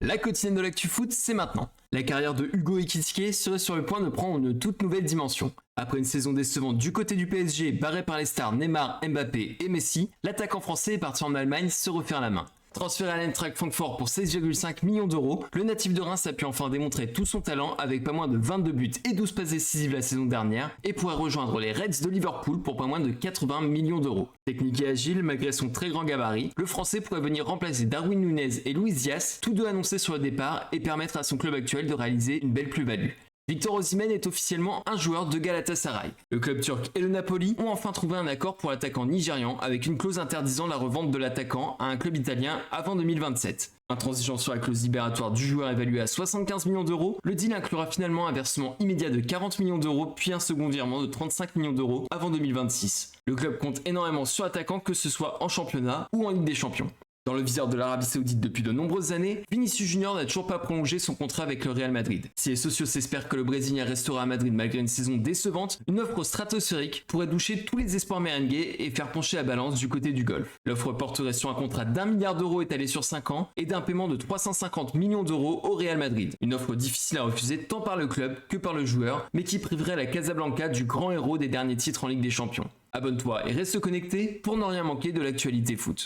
La quotidienne de l'actu foot, c'est maintenant. La carrière de Hugo Ekitike serait sur le point de prendre une toute nouvelle dimension. Après une saison décevante du côté du PSG, barré par les stars Neymar, Mbappé et Messi, l'attaquant français est parti en Allemagne se refaire la main. Transféré à l'Eintracht Francfort pour 16,5 millions d'euros, le natif de Reims a pu enfin démontrer tout son talent avec pas moins de 22 buts et 12 passes décisives la saison dernière et pourrait rejoindre les Reds de Liverpool pour pas moins de 80 millions d'euros. Technique et agile, malgré son très grand gabarit, le français pourrait venir remplacer Darwin Nunez et Luis Diaz, tous deux annoncés sur le départ, et permettre à son club actuel de réaliser une belle plus-value. Victor Osimhen est officiellement un joueur de Galatasaray. Le club turc et le Napoli ont enfin trouvé un accord pour l'attaquant nigérian avec une clause interdisant la revente de l'attaquant à un club italien avant 2027. Intransigeant sur la clause libératoire du joueur évaluée à 75 millions d'euros, le deal inclura finalement un versement immédiat de 40 millions d'euros puis un second virement de 35 millions d'euros avant 2026. Le club compte énormément sur l'attaquant que ce soit en championnat ou en Ligue des Champions. Dans le viseur de l'Arabie Saoudite depuis de nombreuses années, Vinicius Junior n'a toujours pas prolongé son contrat avec le Real Madrid. Si les socios espèrent que le Brésilien restera à Madrid malgré une saison décevante, une offre stratosphérique pourrait doucher tous les espoirs merengues et faire pencher la balance du côté du golf. L'offre porterait sur un contrat d'1 milliard d'euros étalé sur 5 ans et d'un paiement de 350 millions d'euros au Real Madrid. Une offre difficile à refuser tant par le club que par le joueur, mais qui priverait la Casablanca du grand héros des derniers titres en Ligue des Champions. Abonne-toi et reste connecté pour ne rien manquer de l'actualité foot.